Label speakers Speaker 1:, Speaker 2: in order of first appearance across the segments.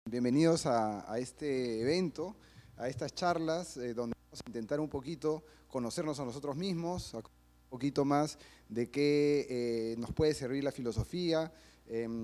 Speaker 1: Bienvenidos a este evento, a estas charlas, donde vamos a intentar un poquito conocernos a nosotros mismos, a conocer un poquito más de qué nos puede servir la filosofía,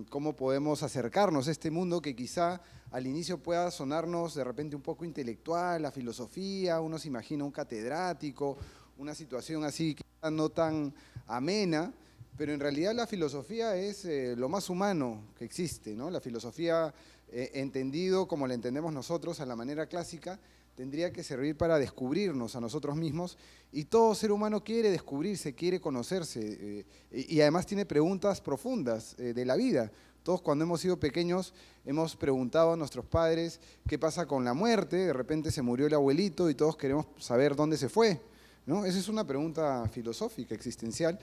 Speaker 1: cómo podemos acercarnos a este mundo que quizá al inicio pueda sonarnos de repente un poco intelectual, la filosofía, uno se imagina un catedrático, una situación así quizá no tan amena, pero en realidad la filosofía es lo más humano que existe, ¿no? La filosofía, entendido como la entendemos nosotros a la manera clásica, tendría que servir para descubrirnos a nosotros mismos, y todo ser humano quiere descubrirse, quiere conocerse, y además tiene preguntas profundas de la vida. Todos cuando hemos sido pequeños hemos preguntado a nuestros padres qué pasa con la muerte, de repente se murió el abuelito y todos queremos saber dónde se fue, ¿no? Esa es una pregunta filosófica, existencial,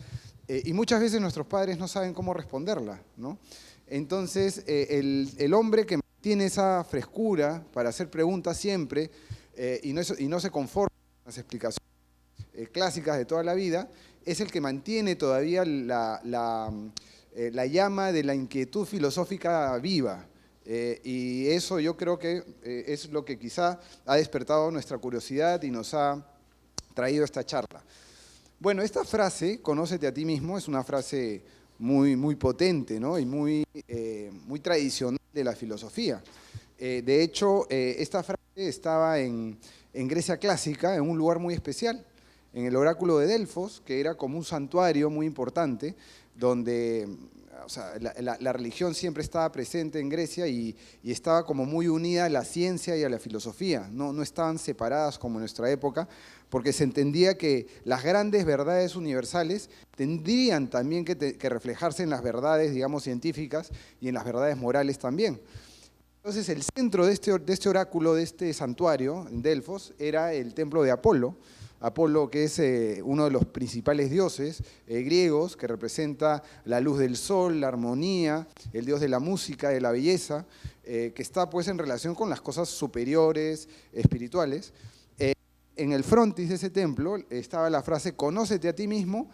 Speaker 1: y muchas veces nuestros padres no saben cómo responderla, ¿no? Entonces, el hombre que tiene esa frescura para hacer preguntas siempre y no se conforma con las explicaciones clásicas de toda la vida, es el que mantiene todavía la llama de la inquietud filosófica viva. Y eso yo creo que es lo que quizá ha despertado nuestra curiosidad y nos ha traído esta charla. Bueno, esta frase, conócete a ti mismo, es una frase muy potente, ¿no? Y muy tradicional de la filosofía. De hecho, esta frase estaba en Grecia clásica, en un lugar muy especial, en el oráculo de Delfos, que era como un santuario muy importante, donde la religión siempre estaba presente en Grecia y estaba como muy unida a la ciencia y a la filosofía, no estaban separadas como en nuestra época, porque se entendía que las grandes verdades universales tendrían también que reflejarse en las verdades, digamos, científicas y en las verdades morales también. Entonces, el centro de este oráculo, de este santuario en Delfos, era el templo de Apolo. Apolo, que es uno de los principales dioses griegos, que representa la luz del sol, la armonía, el dios de la música, de la belleza, que está pues en relación con las cosas superiores, espirituales. En el frontis de ese templo estaba la frase «conócete a ti mismo»,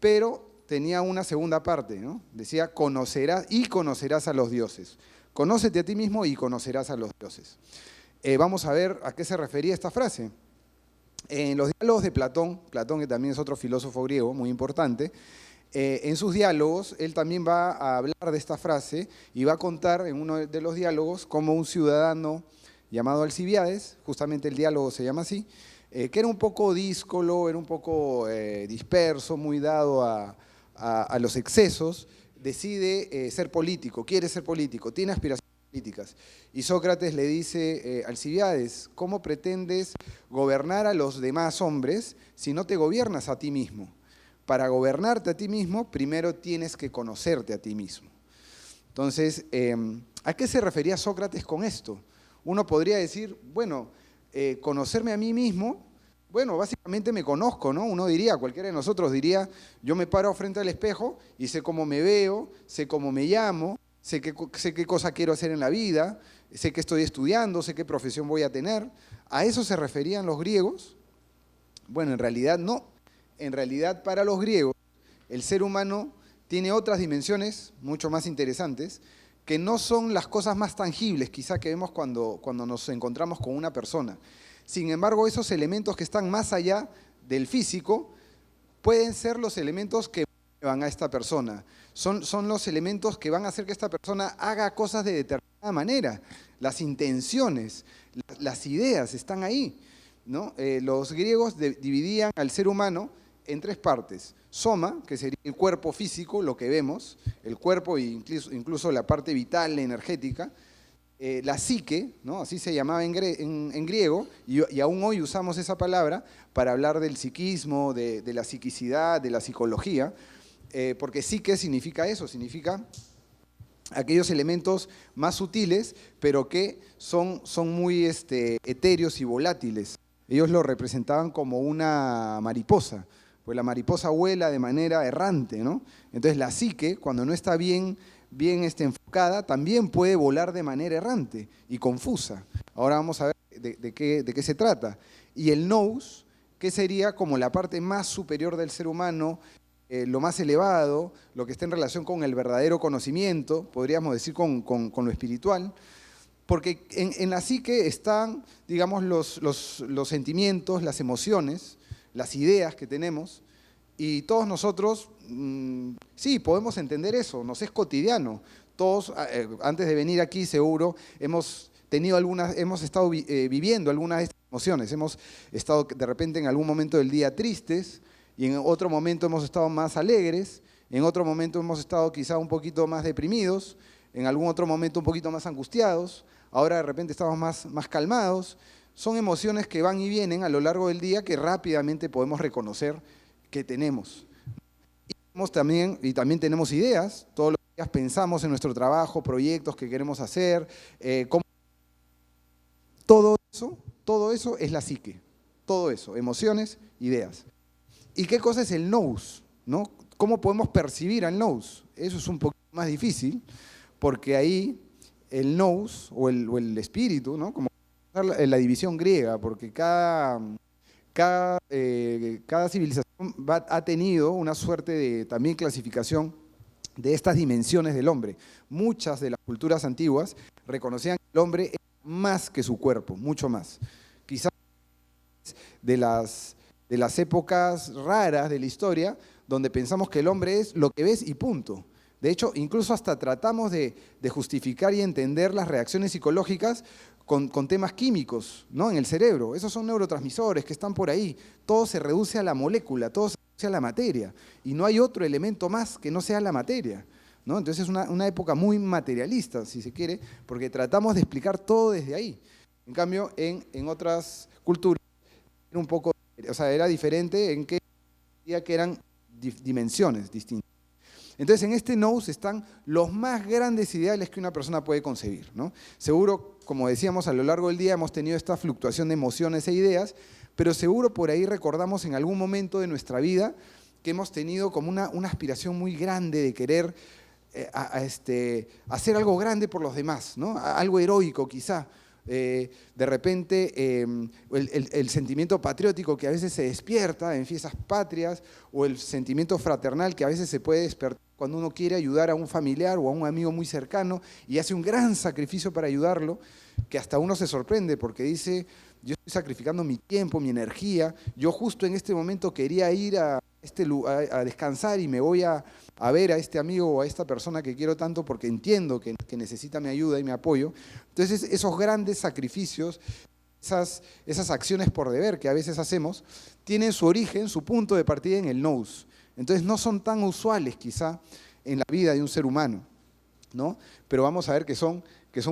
Speaker 1: pero tenía una segunda parte, ¿no? Decía «conocerás y conocerás a los dioses». Conócete a ti mismo y conocerás a los dioses. Vamos a ver a qué se refería esta frase. En los diálogos de Platón que también es otro filósofo griego muy importante, en sus diálogos él también va a hablar de esta frase y va a contar en uno de los diálogos cómo un ciudadano llamado Alcibiades, justamente el diálogo se llama así, que era un poco díscolo, era un poco disperso, muy dado a los excesos, decide ser político, quiere ser político, tiene aspiraciones políticas. Y Sócrates le dice, Alcibiades, ¿cómo pretendes gobernar a los demás hombres si no te gobiernas a ti mismo? Para gobernarte a ti mismo, primero tienes que conocerte a ti mismo. Entonces, ¿a qué se refería Sócrates con esto? Uno podría decir, bueno, conocerme a mí mismo, bueno, básicamente me conozco, ¿no? Uno diría, cualquiera de nosotros diría, yo me paro frente al espejo y sé cómo me veo, sé cómo me llamo, sé qué cosa quiero hacer en la vida, sé qué estoy estudiando, sé qué profesión voy a tener. ¿A eso se referían los griegos? Bueno, en realidad no. En realidad, para los griegos, el ser humano tiene otras dimensiones mucho más interesantes, que no son las cosas más tangibles, quizá que vemos cuando nos encontramos con una persona. Sin embargo, esos elementos que están más allá del físico pueden ser los elementos que muevan a esta persona. Son los elementos que van a hacer que esta persona haga cosas de determinada manera. Las intenciones, las ideas están ahí, ¿no? Los griegos dividían al ser humano en tres partes. Soma, que sería el cuerpo físico, lo que vemos, el cuerpo e incluso la parte vital, energética. La psique, ¿no? Así se llamaba en griego, y aún hoy usamos esa palabra para hablar del psiquismo, de la psiquicidad, de la psicología, porque psique significa eso, significa aquellos elementos más sutiles, pero que son muy etéreos y volátiles. Ellos lo representaban como una mariposa, pues la mariposa vuela de manera errante, ¿no? Entonces la psique, cuando no está bien enfocada, también puede volar de manera errante y confusa. Ahora vamos a ver de qué se trata. Y el nous, que sería como la parte más superior del ser humano, lo más elevado, lo que está en relación con el verdadero conocimiento, podríamos decir con lo espiritual. Porque en la psique están, digamos, los sentimientos, las emociones, las ideas que tenemos, y todos nosotros, sí, podemos entender eso, nos es cotidiano. Todos, antes de venir aquí, seguro, hemos estado viviendo algunas de estas emociones. Hemos estado de repente en algún momento del día tristes, y en otro momento hemos estado más alegres, en otro momento hemos estado quizá un poquito más deprimidos, en algún otro momento un poquito más angustiados, ahora de repente estamos más calmados. Son emociones que van y vienen a lo largo del día que rápidamente podemos reconocer que tenemos. Y también tenemos ideas, todos los días pensamos en nuestro trabajo, proyectos que queremos hacer, todo eso es la psique, todo eso, emociones, ideas. ¿Y qué cosa es el nous? ¿No? ¿Cómo podemos percibir al nous? Eso es un poco más difícil, porque ahí el nous o el espíritu, ¿no? Como la división griega, porque cada civilización ha tenido una suerte de también clasificación de estas dimensiones del hombre. Muchas de las culturas antiguas reconocían que el hombre era más que su cuerpo, mucho más. Quizás de las épocas raras de la historia, donde pensamos que el hombre es lo que ves y punto. De hecho, incluso hasta tratamos de justificar y entender las reacciones psicológicas con temas químicos, ¿no? En el cerebro. Esos son neurotransmisores que están por ahí. Todo se reduce a la molécula, todo se reduce a la materia. Y no hay otro elemento más que no sea la materia, ¿no? Entonces es una época muy materialista, si se quiere, porque tratamos de explicar todo desde ahí. En cambio, en otras culturas era un poco, o sea, era diferente en que eran dimensiones distintas. Entonces, en este nous están los más grandes ideales que una persona puede concebir, ¿no? Seguro, como decíamos, a lo largo del día hemos tenido esta fluctuación de emociones e ideas, pero seguro por ahí recordamos en algún momento de nuestra vida que hemos tenido como una aspiración muy grande de querer hacer algo grande por los demás, ¿no? Algo heroico quizá. De repente el sentimiento patriótico que a veces se despierta en fiestas patrias, o el sentimiento fraternal que a veces se puede despertar cuando uno quiere ayudar a un familiar o a un amigo muy cercano y hace un gran sacrificio para ayudarlo, que hasta uno se sorprende porque dice: yo estoy sacrificando mi tiempo, mi energía, yo justo en este momento quería ir a descansar y me voy a ver a este amigo o a esta persona que quiero tanto porque entiendo que necesita mi ayuda y mi apoyo. Entonces esos grandes sacrificios, esas acciones por deber que a veces hacemos, tienen su origen, su punto de partida en el nous. Entonces no son tan usuales quizá en la vida de un ser humano, ¿no? Pero vamos a ver que son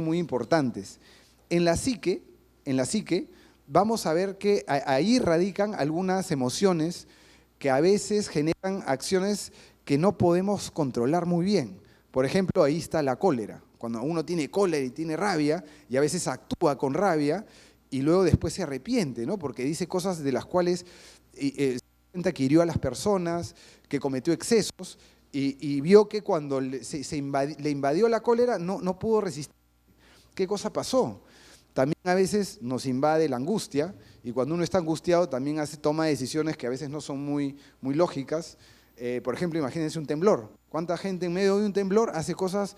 Speaker 1: muy importantes. En la psique vamos a ver que ahí radican algunas emociones que a veces generan acciones que no podemos controlar muy bien. Por ejemplo, ahí está la cólera. Cuando uno tiene cólera y tiene rabia, y a veces actúa con rabia, y luego después se arrepiente, ¿no? Porque dice cosas de las cuales se cuenta que hirió a las personas, que cometió excesos, y vio que cuando le invadió la cólera no pudo resistir. ¿Qué cosa pasó? También a veces nos invade la angustia, y cuando uno está angustiado también toma decisiones que a veces no son muy lógicas. Por ejemplo, imagínense un temblor. ¿Cuánta gente en medio de un temblor hace cosas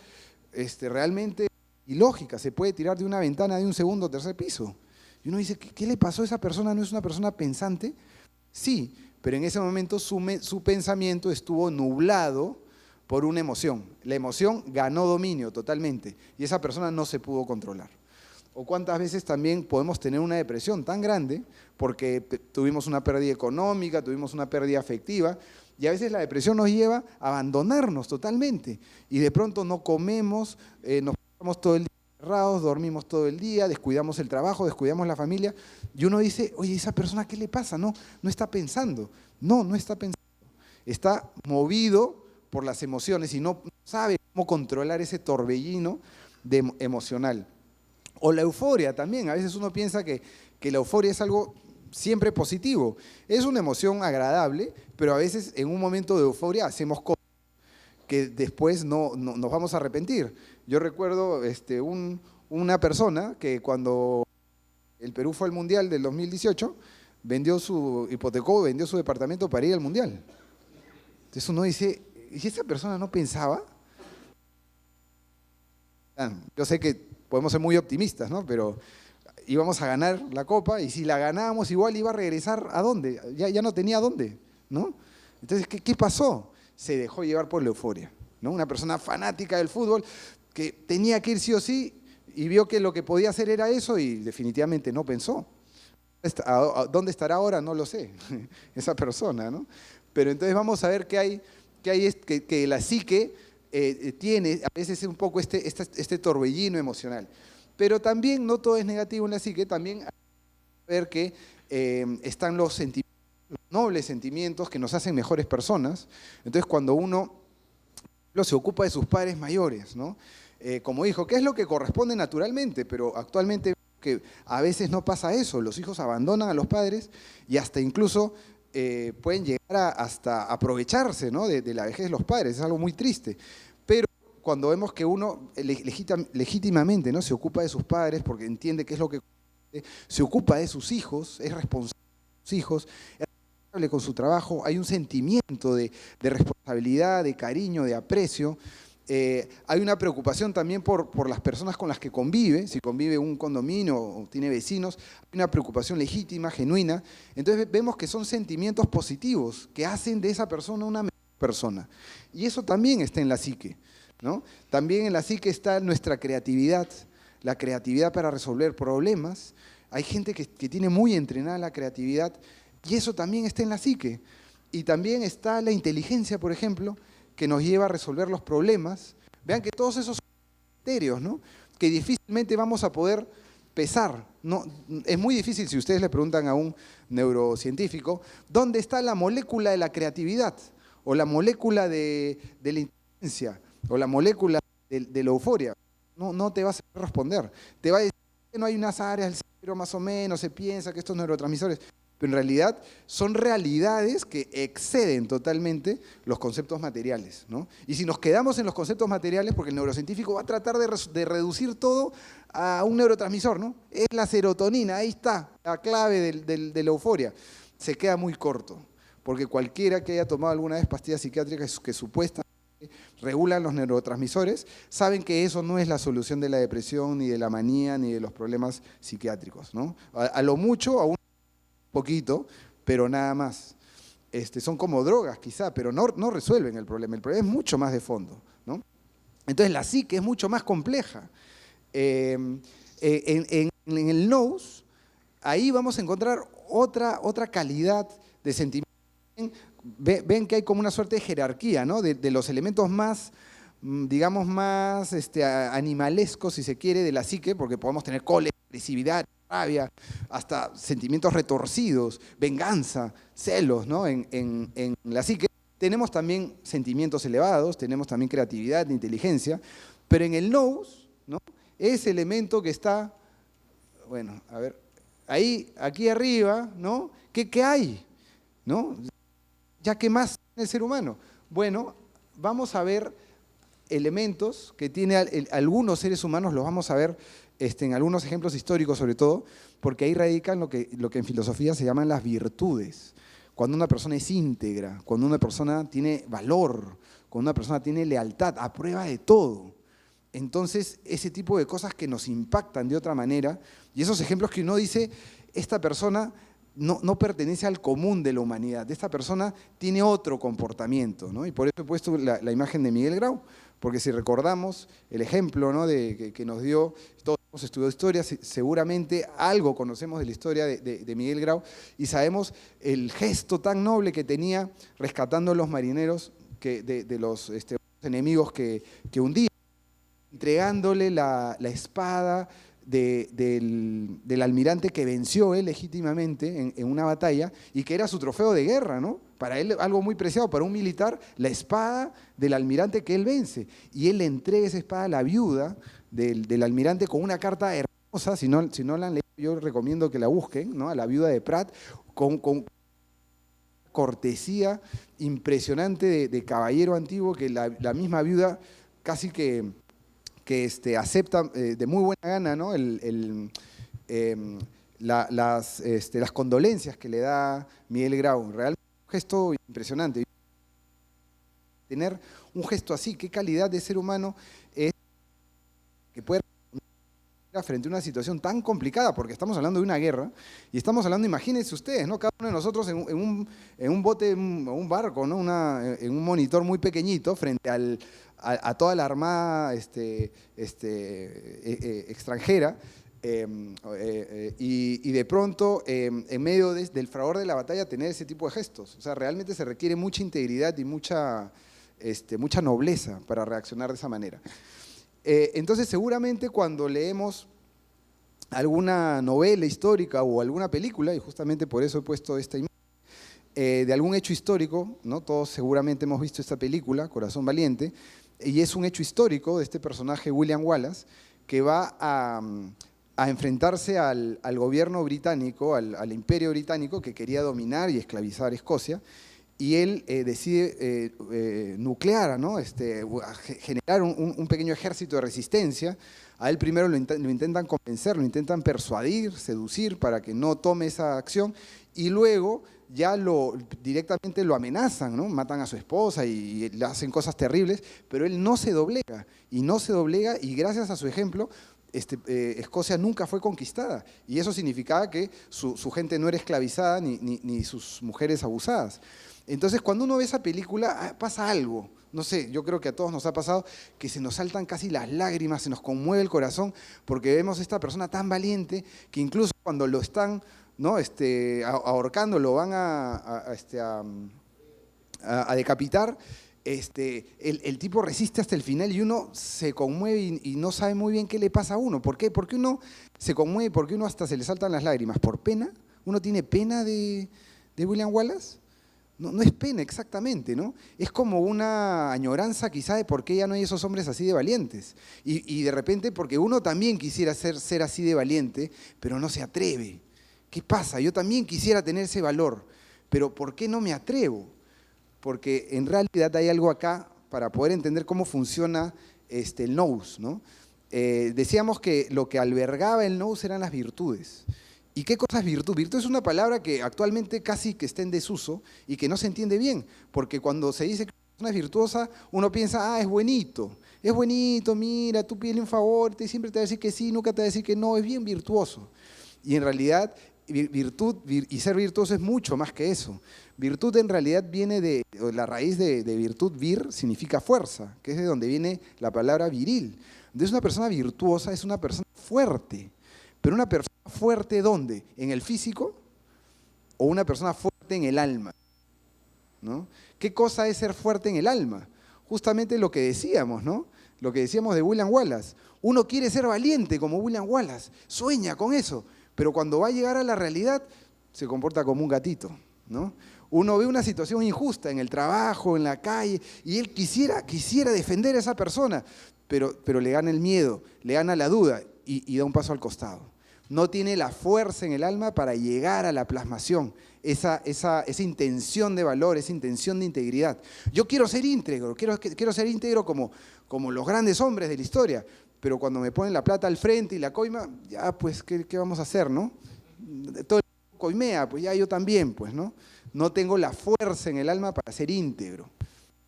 Speaker 1: realmente ilógicas? Se puede tirar de una ventana de un segundo o tercer piso. Y uno dice: ¿qué le pasó a esa persona? ¿No es una persona pensante? Sí, pero en ese momento su pensamiento estuvo nublado por una emoción. La emoción ganó dominio totalmente y esa persona no se pudo controlar. O cuántas veces también podemos tener una depresión tan grande porque tuvimos una pérdida económica, tuvimos una pérdida afectiva, y a veces la depresión nos lleva a abandonarnos totalmente. Y de pronto no comemos, nos pasamos todo el día encerrados, dormimos todo el día, descuidamos el trabajo, descuidamos la familia. Y uno dice: oye, ¿esa persona qué le pasa? No está pensando. No está pensando. Está movido por las emociones y no sabe cómo controlar ese torbellino emocional. O la euforia también. A veces uno piensa que la euforia es algo siempre positivo. Es una emoción agradable, pero a veces en un momento de euforia hacemos cosas que después no nos vamos a arrepentir. Yo recuerdo una persona que cuando el Perú fue al Mundial del 2018, vendió su departamento para ir al Mundial. Entonces uno dice: ¿y esa persona no pensaba? Yo sé que podemos ser muy optimistas, ¿no? Pero íbamos a ganar la Copa y si la ganábamos igual iba a regresar ¿a dónde? Ya no tenía dónde, ¿no? Entonces, ¿qué pasó? Se dejó llevar por la euforia, ¿no? Una persona fanática del fútbol que tenía que ir sí o sí y vio que lo que podía hacer era eso y definitivamente no pensó. ¿Dónde estará ahora? No lo sé, esa persona, ¿no? Pero entonces vamos a ver que la psique tiene a veces un poco este torbellino emocional. Pero también no todo es negativo en la psique, también hay que ver que están los sentimientos, los nobles sentimientos que nos hacen mejores personas. Entonces cuando uno se ocupa de sus padres mayores, ¿no? Como hijo, que es lo que corresponde naturalmente, pero actualmente que a veces no pasa eso, los hijos abandonan a los padres y hasta incluso pueden llegar hasta aprovecharse, ¿no? de la vejez de los padres, es algo muy triste. Pero cuando vemos que uno legítimamente, ¿no? se ocupa de sus padres porque entiende qué es lo que se ocupa de sus hijos, es responsable de sus hijos, es responsable con su trabajo, hay un sentimiento de responsabilidad, de cariño, de aprecio. Hay una preocupación también por las personas con las que convive, si convive en un condominio o tiene vecinos, hay una preocupación legítima, genuina. Entonces vemos que son sentimientos positivos que hacen de esa persona una mejor persona. Y eso también está en la psique, ¿no? También en la psique está nuestra creatividad, la creatividad para resolver problemas. Hay gente que tiene muy entrenada la creatividad y eso también está en la psique. Y también está la inteligencia, por ejemplo, que nos lleva a resolver los problemas. Vean que todos esos son criterios, ¿no? Que difícilmente vamos a poder pesar. No, es muy difícil si ustedes le preguntan a un neurocientífico, ¿dónde está la molécula de la creatividad? O la molécula de la inteligencia, o la molécula de la euforia. No te va a saber responder. Te va a decir que no hay unas áreas del cerebro más o menos, se piensa que estos neurotransmisores... Pero en realidad son realidades que exceden totalmente los conceptos materiales, ¿no? Y si nos quedamos en los conceptos materiales, porque el neurocientífico va a tratar de reducir todo a un neurotransmisor, ¿no? Es la serotonina, ahí está, la clave de la euforia. Se queda muy corto, porque cualquiera que haya tomado alguna vez pastillas psiquiátricas que supuestamente regulan los neurotransmisores, saben que eso no es la solución de la depresión, ni de la manía, ni de los problemas psiquiátricos, ¿no? A lo mucho, a un poquito, pero nada más. Son como drogas quizá, pero no resuelven el problema es mucho más de fondo, ¿no? Entonces la psique es mucho más compleja. En el nous, ahí vamos a encontrar otra calidad de sentimiento. Ven que hay como una suerte de jerarquía, ¿no? de los elementos más, digamos, más animalescos, si se quiere, de la psique, porque podemos tener cólera, agresividad, rabia, hasta sentimientos retorcidos, venganza, celos, ¿no? En la psique tenemos también sentimientos elevados, tenemos también creatividad, inteligencia, pero en el nous, ¿no? Ese elemento que está, bueno, a ver, ahí, aquí arriba, ¿no? ¿Qué hay? ¿No? ¿Ya qué más tiene el ser humano? Bueno, vamos a ver elementos que tiene algunos seres humanos, los vamos a ver en algunos ejemplos históricos sobre todo, porque ahí radican lo que en filosofía se llaman las virtudes. Cuando una persona es íntegra, cuando una persona tiene valor, cuando una persona tiene lealtad, a prueba de todo. Entonces, ese tipo de cosas que nos impactan de otra manera, y esos ejemplos que uno dice, esta persona no pertenece al común de la humanidad, esta persona tiene otro comportamiento, ¿no? Y por eso he puesto la imagen de Miguel Grau, porque si recordamos el ejemplo, ¿no? que nos dio, todos hemos estudiado historia, seguramente algo conocemos de la historia de Miguel Grau y sabemos el gesto tan noble que tenía rescatando a los marineros de los enemigos que hundían, entregándole la espada del almirante que venció él legítimamente en una batalla y que era su trofeo de guerra, ¿no? Para él algo muy preciado, para un militar, la espada del almirante que él vence. Y él le entrega esa espada a la viuda del almirante con una carta hermosa, si no la han leído, yo recomiendo que la busquen, ¿no? A la viuda de Prat, con cortesía impresionante de caballero antiguo que la misma viuda casi que acepta de muy buena gana, ¿no? Las condolencias que le da Miguel Grau. Realmente un gesto impresionante. Tener un gesto así, qué calidad de ser humano es que puede frente a una situación tan complicada, porque estamos hablando de una guerra, y estamos hablando, imagínense ustedes, ¿no? Cada uno de nosotros en un bote, en un barco, ¿no? En un monitor muy pequeñito, frente a toda la armada extranjera, y de pronto, en medio del fragor de la batalla, tener ese tipo de gestos. O sea, realmente se requiere mucha integridad y mucha nobleza para reaccionar de esa manera. Entonces, seguramente cuando leemos alguna novela histórica o alguna película, y justamente por eso he puesto esta imagen, de algún hecho histórico, ¿no? Todos seguramente hemos visto esta película, Corazón Valiente, y es un hecho histórico de este personaje William Wallace, que va a enfrentarse al gobierno británico, al imperio británico, que quería dominar y esclavizar Escocia, y él decide nuclear, ¿no? Generar un pequeño ejército de resistencia. A él primero lo intentan convencer, lo intentan persuadir, seducir para que no tome esa acción, y luego ya directamente lo amenazan, ¿no? Matan a su esposa y le hacen cosas terribles, pero él no se doblega, y gracias a su ejemplo, Escocia nunca fue conquistada, y eso significaba que su gente no era esclavizada ni sus mujeres abusadas. Entonces, cuando uno ve esa película, pasa algo. No sé, yo creo que a todos nos ha pasado que se nos saltan casi las lágrimas, se nos conmueve el corazón, porque vemos a esta persona tan valiente que incluso cuando lo están, ¿no? Ahorcando, lo van a decapitar, el tipo resiste hasta el final y uno se conmueve y no sabe muy bien qué le pasa a uno. ¿Por qué? Porque uno se conmueve, porque uno hasta se le saltan las lágrimas. ¿Por pena? ¿Uno tiene pena de William Wallace? No es pena exactamente, ¿no? Es como una añoranza quizá de por qué ya no hay esos hombres así de valientes. Y de repente porque uno también quisiera ser así de valiente, pero no se atreve. ¿Qué pasa? Yo también quisiera tener ese valor, pero ¿por qué no me atrevo? Porque en realidad hay algo acá para poder entender cómo funciona el nous, ¿no? Decíamos que lo que albergaba el nous eran las virtudes. ¿Y qué cosa es virtud? Virtud es una palabra que actualmente casi que está en desuso y que no se entiende bien, porque cuando se dice que una persona es virtuosa, uno piensa, es buenito, mira, tú pídele un favor, siempre te va a decir que sí, nunca te va a decir que no, es bien virtuoso. Y en realidad, virtud y ser virtuoso es mucho más que eso. Virtud en realidad viene la raíz de virtud, vir, significa fuerza, que es de donde viene la palabra viril. Entonces una persona virtuosa es una persona fuerte. Pero una persona fuerte, ¿dónde? ¿En el físico? ¿O una persona fuerte en el alma? ¿No? ¿Qué cosa es ser fuerte en el alma? Justamente lo que decíamos, ¿no? Lo que decíamos de William Wallace. Uno quiere ser valiente como William Wallace, sueña con eso, pero cuando va a llegar a la realidad se comporta como un gatito, ¿no? Uno ve una situación injusta en el trabajo, en la calle, y él quisiera defender a esa persona, pero le gana el miedo, le gana la duda y da un paso al costado. No tiene la fuerza en el alma para llegar a la plasmación, esa intención de valor, esa intención de integridad. Yo quiero ser íntegro, quiero ser íntegro como los grandes hombres de la historia, pero cuando me ponen la plata al frente y la coima, ya pues, ¿qué vamos a hacer, no? Todo el mundo coimea, pues ya yo también, pues, ¿no? No tengo la fuerza en el alma para ser íntegro.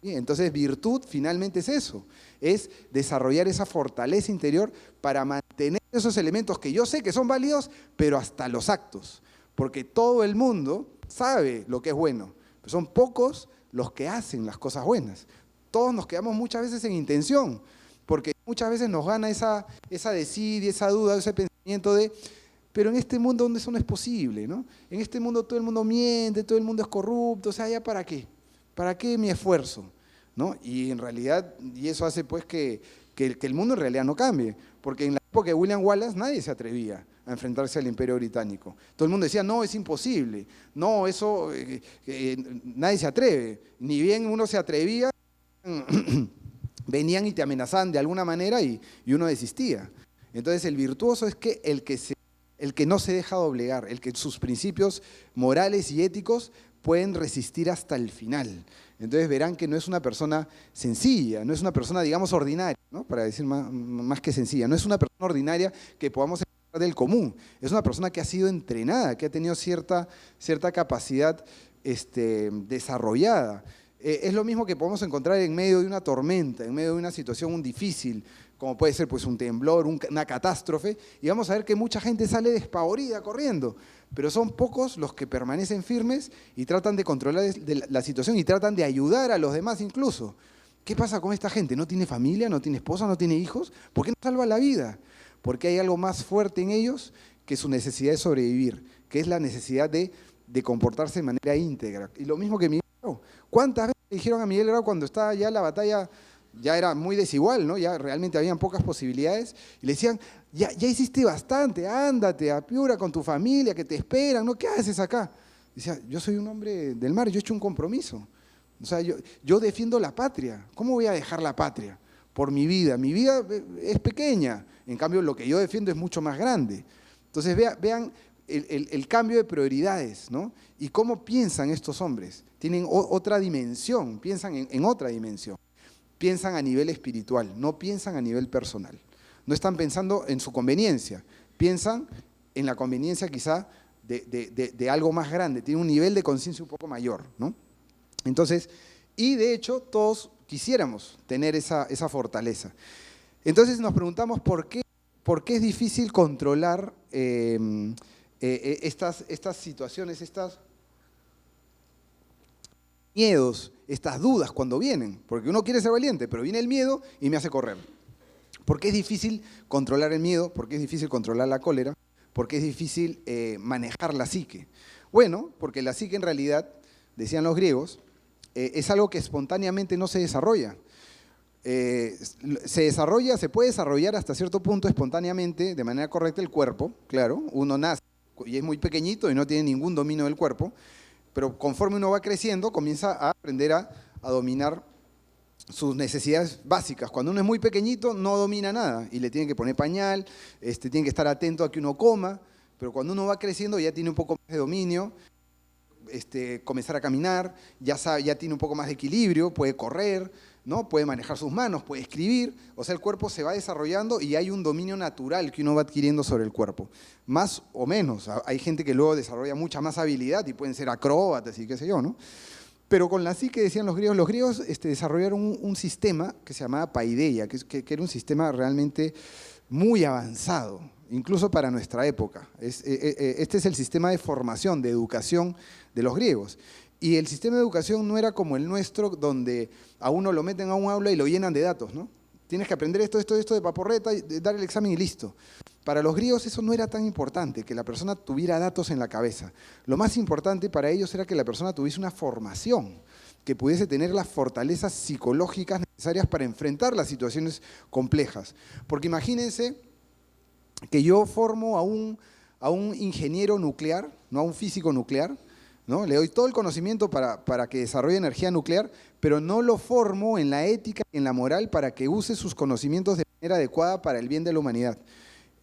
Speaker 1: Entonces, virtud finalmente es eso, es desarrollar esa fortaleza interior para mantener esos elementos que yo sé que son válidos, pero hasta los actos, porque todo el mundo sabe lo que es bueno, pero son pocos los que hacen las cosas buenas. Todos nos quedamos muchas veces en intención, porque muchas veces nos gana esa desidia, esa duda, ese pensamiento pero en este mundo donde eso no es posible, ¿no? En este mundo todo el mundo miente, todo el mundo es corrupto, o sea, ¿ya para qué? ¿Para qué mi esfuerzo? ¿No? Y en realidad, y eso hace pues que el mundo en realidad no cambie, porque en la época de William Wallace nadie se atrevía a enfrentarse al Imperio Británico. Todo el mundo decía, no, es imposible, no, eso, nadie se atreve. Ni bien uno se atrevía, venían y te amenazaban de alguna manera y uno desistía. Entonces el virtuoso es que el que no se deja doblegar, el que sus principios morales y éticos pueden resistir hasta el final. Entonces verán que no es una persona sencilla, no es una persona, digamos, ordinaria, ¿no? Para decir más que sencilla, no es una persona ordinaria que podamos encontrar del común, es una persona que ha sido entrenada, que ha tenido cierta capacidad desarrollada. Es lo mismo que podemos encontrar en medio de una tormenta, en medio de una situación difícil, como puede ser pues, un temblor, una catástrofe, y vamos a ver que mucha gente sale despavorida corriendo, pero son pocos los que permanecen firmes y tratan de controlar la situación y tratan de ayudar a los demás incluso. ¿Qué pasa con esta gente? ¿No tiene familia, no tiene esposa, no tiene hijos? ¿Por qué no salva la vida? Porque hay algo más fuerte en ellos que su necesidad de sobrevivir, que es la necesidad de comportarse de manera íntegra. Y lo mismo que Miguel Grau. ¿Cuántas veces le dijeron a Miguel Grau cuando estaba ya la batalla, ya era muy desigual, ¿no? Ya realmente habían pocas posibilidades, y le decían, ya hiciste bastante, ándate a Piura con tu familia, que te esperan, ¿no? ¿Qué haces acá? Decía, yo soy un hombre del mar, yo he hecho un compromiso. O sea, yo defiendo la patria. ¿Cómo voy a dejar la patria? Por mi vida. Mi vida es pequeña. En cambio, lo que yo defiendo es mucho más grande. Entonces, vean el cambio de prioridades, ¿no? Y cómo piensan estos hombres. Tienen otra dimensión, piensan en otra dimensión. Piensan a nivel espiritual, no piensan a nivel personal. No están pensando en su conveniencia, piensan en la conveniencia quizá de algo más grande. Tienen un nivel de conciencia un poco mayor, ¿no? Entonces, y de hecho todos quisiéramos tener esa fortaleza. Entonces nos preguntamos por qué es difícil controlar estas situaciones, estos miedos, estas dudas cuando vienen. Porque uno quiere ser valiente, pero viene el miedo y me hace correr. ¿Por qué es difícil controlar el miedo? ¿Por qué es difícil controlar la cólera? ¿Por qué es difícil manejar la psique? Bueno, porque la psique en realidad, decían los griegos, es algo que espontáneamente no se desarrolla. Se puede desarrollar hasta cierto punto espontáneamente, de manera correcta, el cuerpo, claro. Uno nace y es muy pequeñito y no tiene ningún dominio del cuerpo, pero conforme uno va creciendo, comienza a aprender a dominar sus necesidades básicas. Cuando uno es muy pequeñito, no domina nada y le tienen que poner pañal, tiene que estar atento a que uno coma, pero cuando uno va creciendo ya tiene un poco más de dominio, comenzar a caminar, ya tiene un poco más de equilibrio, puede correr, ¿no? Puede manejar sus manos, puede escribir, o sea, el cuerpo se va desarrollando y hay un dominio natural que uno va adquiriendo sobre el cuerpo, más o menos. Hay gente que luego desarrolla mucha más habilidad y pueden ser acróbatas y qué sé yo, ¿no? Pero con la psique, decían los griegos desarrollaron un sistema que se llamaba paideia, que era un sistema realmente muy avanzado, incluso para nuestra época. Este es el sistema de formación, de educación de los griegos. Y el sistema de educación no era como el nuestro, donde a uno lo meten a un aula y lo llenan de datos, ¿no? Tienes que aprender esto de paporreta, y dar el examen y listo. Para los griegos eso no era tan importante, que la persona tuviera datos en la cabeza. Lo más importante para ellos era que la persona tuviese una formación, que pudiese tener las fortalezas psicológicas necesarias para enfrentar las situaciones complejas. Porque imagínense que yo formo a un ingeniero nuclear, no a un físico nuclear, ¿no? Le doy todo el conocimiento para que desarrolle energía nuclear, pero no lo formo en la ética y en la moral para que use sus conocimientos de manera adecuada para el bien de la humanidad.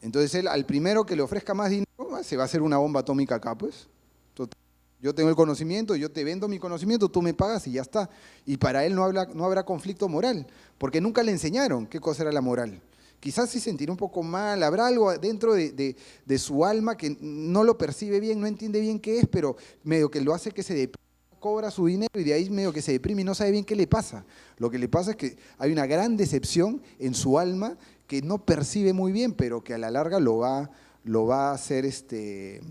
Speaker 1: Entonces él, al primero que le ofrezca más dinero, se va a hacer una bomba atómica acá, pues. Total. Yo tengo el conocimiento, yo te vendo mi conocimiento, tú me pagas y ya está. Y para él no habrá conflicto moral, porque nunca le enseñaron qué cosa era la moral. Quizás se sentirá un poco mal, habrá algo dentro de su alma que no lo percibe bien, no entiende bien qué es, pero medio que lo hace que se deprime, cobra su dinero y de ahí medio que se deprime y no sabe bien qué le pasa. Lo que le pasa es que hay una gran decepción en su alma que no percibe muy bien, pero que a la larga lo va a hacer, sentir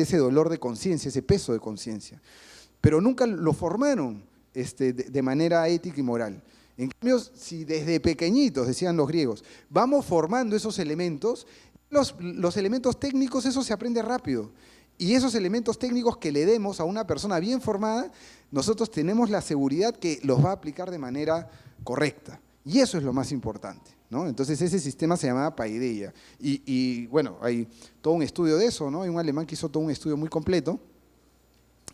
Speaker 1: ese dolor de conciencia, ese peso de conciencia. Pero nunca lo formaron de manera ética y moral. En cambio, si desde pequeñitos, decían los griegos, vamos formando esos elementos, los elementos técnicos, eso se aprende rápido. Y esos elementos técnicos que le demos a una persona bien formada, nosotros tenemos la seguridad que los va a aplicar de manera correcta. Y eso es lo más importante, ¿no? Entonces ese sistema se llamaba paideia. Y bueno, hay todo un estudio de eso, ¿no? Hay un alemán que hizo todo un estudio muy completo,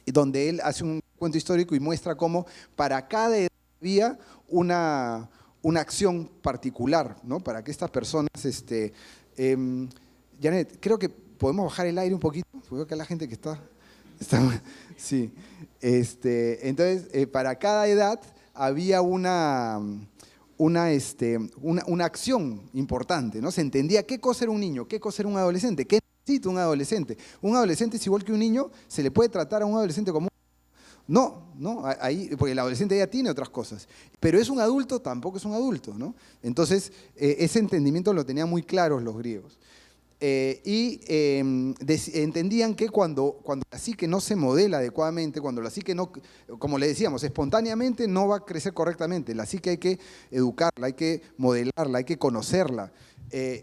Speaker 1: donde él hace un cuento histórico y muestra cómo para cada edad había una acción particular, ¿no? Para que estas personas, Janet, creo que podemos bajar el aire un poquito, porque veo que la gente que está sí, entonces para cada edad había una acción importante, ¿no? Se entendía qué cosa era un niño, qué cosa era un adolescente, qué necesita un adolescente. Un adolescente es igual que un niño, se le puede tratar a un adolescente como No, no, ahí, porque el adolescente ya tiene otras cosas. Pero es un adulto, tampoco es un adulto, ¿no? Entonces, ese entendimiento lo tenían muy claros los griegos. Entendían que cuando la psique no se modela adecuadamente, cuando la psique no, como le decíamos, espontáneamente no va a crecer correctamente. La psique hay que educarla, hay que modelarla, hay que conocerla.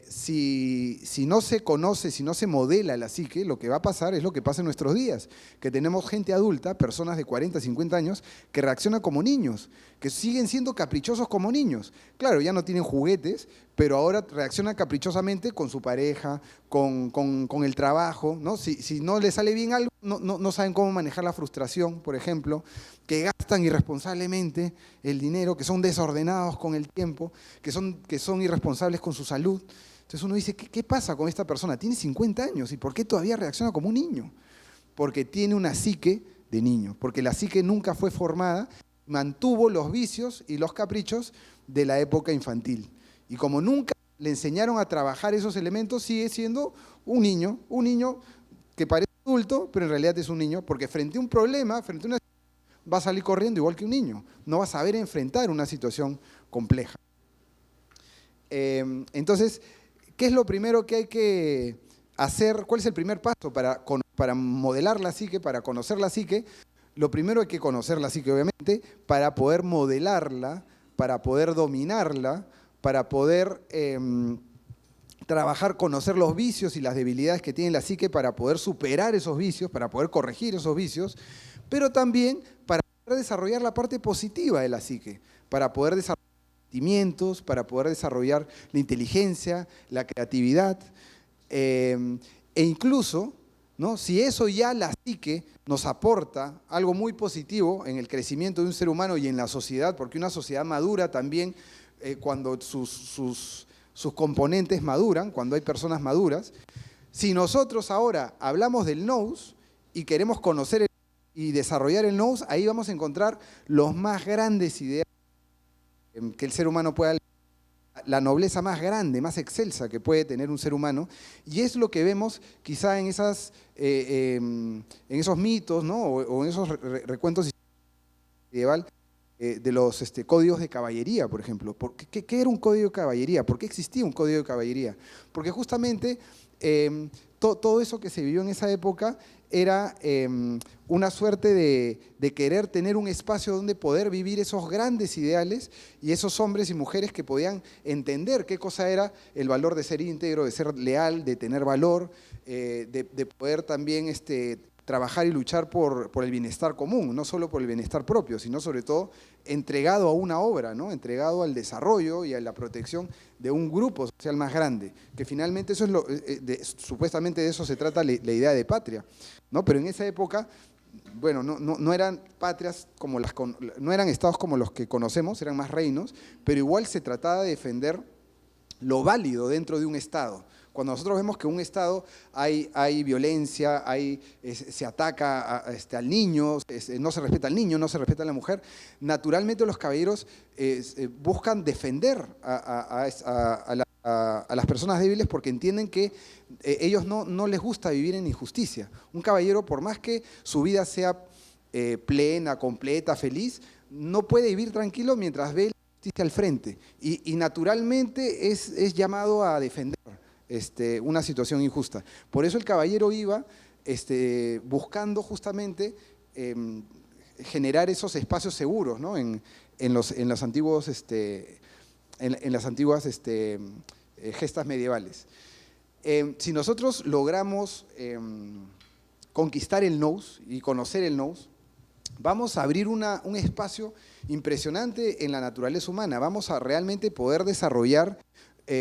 Speaker 1: Si no se conoce, si no se modela la psique, lo que va a pasar es lo que pasa en nuestros días, que tenemos gente adulta, personas de 40, 50 años, que reaccionan como niños, que siguen siendo caprichosos como niños. Claro, ya no tienen juguetes, pero ahora reaccionan caprichosamente con su pareja, con el trabajo, ¿no? Si no les sale bien algo, no saben cómo manejar la frustración, por ejemplo, que gastan irresponsablemente el dinero, que son desordenados con el tiempo, que son irresponsables con su salud. Entonces uno dice, ¿qué pasa con esta persona? Tiene 50 años, ¿y por qué todavía reacciona como un niño? Porque tiene una psique de niño, porque la psique nunca fue formada, mantuvo los vicios y los caprichos de la época infantil. Y como nunca le enseñaron a trabajar esos elementos, sigue siendo un niño que parece adulto, pero en realidad es un niño, porque frente a un problema, frente a una va a salir corriendo igual que un niño, no va a saber enfrentar una situación compleja. Entonces, ¿qué es lo primero que hay que hacer? ¿Cuál es el primer paso para modelar la psique, para conocer la psique? Lo primero hay que conocer la psique, obviamente, para poder modelarla, para poder dominarla, para poder trabajar, conocer los vicios y las debilidades que tiene la psique para poder superar esos vicios, para poder corregir esos vicios, pero también para poder desarrollar la parte positiva de la psique, para poder desarrollar sentimientos, para poder desarrollar la inteligencia, la creatividad, e incluso, ¿no? Si eso ya la psique nos aporta algo muy positivo en el crecimiento de un ser humano y en la sociedad, porque una sociedad madura también cuando sus componentes maduran, cuando hay personas maduras. Si nosotros ahora hablamos del nous y queremos conocer y desarrollar el nous, ahí vamos a encontrar los más grandes ideas que el ser humano pueda, la nobleza más grande, más excelsa que puede tener un ser humano, y es lo que vemos quizá en esos mitos, ¿no? o en esos recuentos medievales de los códigos de caballería, por ejemplo. ¿Qué era un código de caballería? ¿Por qué existía un código de caballería? Porque justamente todo eso que se vivió en esa época era una suerte de querer tener un espacio donde poder vivir esos grandes ideales y esos hombres y mujeres que podían entender qué cosa era el valor de ser íntegro, de ser leal, de tener valor, de poder también trabajar y luchar por el bienestar común, no solo por el bienestar propio, sino sobre todo entregado a una obra, ¿no? Entregado al desarrollo y a la protección de un grupo social más grande, que finalmente eso es supuestamente de eso se trata la idea de patria, ¿no? Pero en esa época, bueno, no eran patrias no eran estados como los que conocemos, eran más reinos, pero igual se trataba de defender lo válido dentro de un estado. Cuando nosotros vemos que en un estado hay violencia, se ataca al niño, no se respeta al niño, no se respeta a la mujer, naturalmente los caballeros buscan defender a las personas débiles porque entienden que ellos no les gusta vivir en injusticia. Un caballero, por más que su vida sea plena, completa, feliz, no puede vivir tranquilo mientras ve la justicia al frente. Y naturalmente es llamado a defender una situación injusta. Por eso el caballero iba buscando justamente generar esos espacios seguros, ¿no? en las antiguas gestas medievales. Si nosotros logramos conquistar el nous y conocer el nous, vamos a abrir un espacio impresionante en la naturaleza humana, vamos a realmente poder desarrollar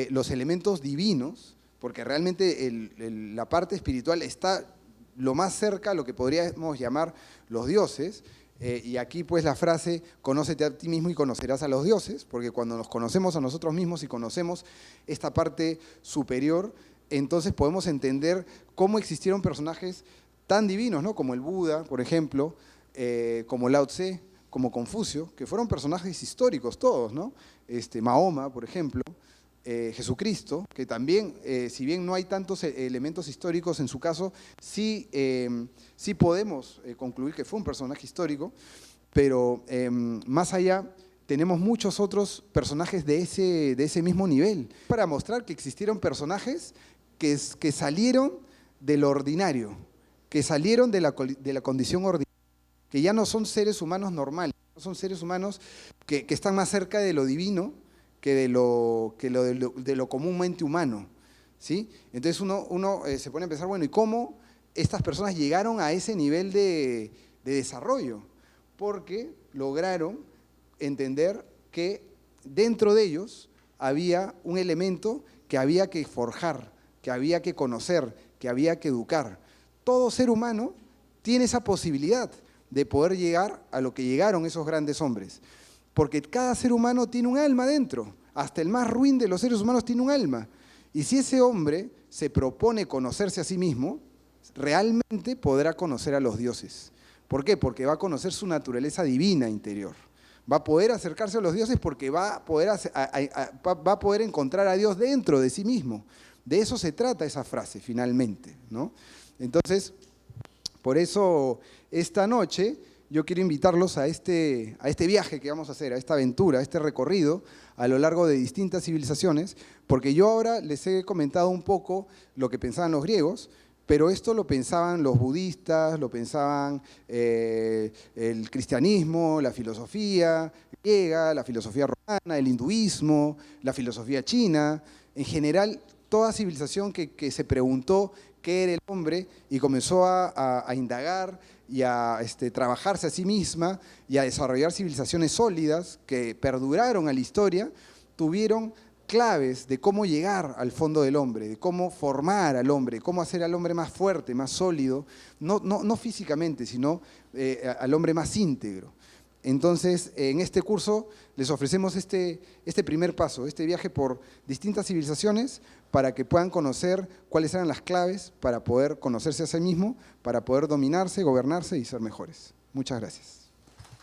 Speaker 1: los elementos divinos, porque realmente la parte espiritual está lo más cerca a lo que podríamos llamar los dioses, y aquí pues la frase, conócete a ti mismo y conocerás a los dioses, porque cuando nos conocemos a nosotros mismos y conocemos esta parte superior, entonces podemos entender cómo existieron personajes tan divinos, ¿no? Como el Buda, por ejemplo, como Lao Tse, como Confucio, que fueron personajes históricos todos, ¿no? Mahoma, por ejemplo, Jesucristo, que también, si bien no hay tantos elementos históricos en su caso, sí, sí podemos concluir que fue un personaje histórico, pero más allá tenemos muchos otros personajes de ese mismo nivel, para mostrar que existieron personajes que salieron de lo ordinario, que salieron de la condición ordinaria, que ya no son seres humanos normales, no son seres humanos que están más cerca de lo divino que de lo comúnmente humano, ¿sí? Entonces uno se pone a pensar, bueno, ¿y cómo estas personas llegaron a ese nivel de desarrollo? Porque lograron entender que dentro de ellos había un elemento que había que forjar, que había que conocer, que había que educar. Todo ser humano tiene esa posibilidad de poder llegar a lo que llegaron esos grandes hombres. Porque cada ser humano tiene un alma dentro, hasta el más ruin de los seres humanos tiene un alma. Y si ese hombre se propone conocerse a sí mismo, realmente podrá conocer a los dioses. ¿Por qué? Porque va a conocer su naturaleza divina interior. Va a poder acercarse a los dioses porque va a poder encontrar a Dios dentro de sí mismo. De eso se trata esa frase, finalmente, ¿no? Entonces, por eso esta noche yo quiero invitarlos a este viaje que vamos a hacer, a esta aventura, a este recorrido a lo largo de distintas civilizaciones, porque yo ahora les he comentado un poco lo que pensaban los griegos, pero esto lo pensaban los budistas, lo pensaban el cristianismo, la filosofía griega, la filosofía romana, el hinduismo, la filosofía china, en general toda civilización que se preguntó qué era el hombre y comenzó a indagar y a trabajarse a sí misma y a desarrollar civilizaciones sólidas que perduraron a la historia, tuvieron claves de cómo llegar al fondo del hombre, de cómo formar al hombre, cómo hacer al hombre más fuerte, más sólido, no físicamente, sino al hombre más íntegro. Entonces, en este curso les ofrecemos este primer paso, este viaje por distintas civilizaciones para que puedan conocer cuáles eran las claves para poder conocerse a sí mismo, para poder dominarse, gobernarse y ser mejores. Muchas gracias.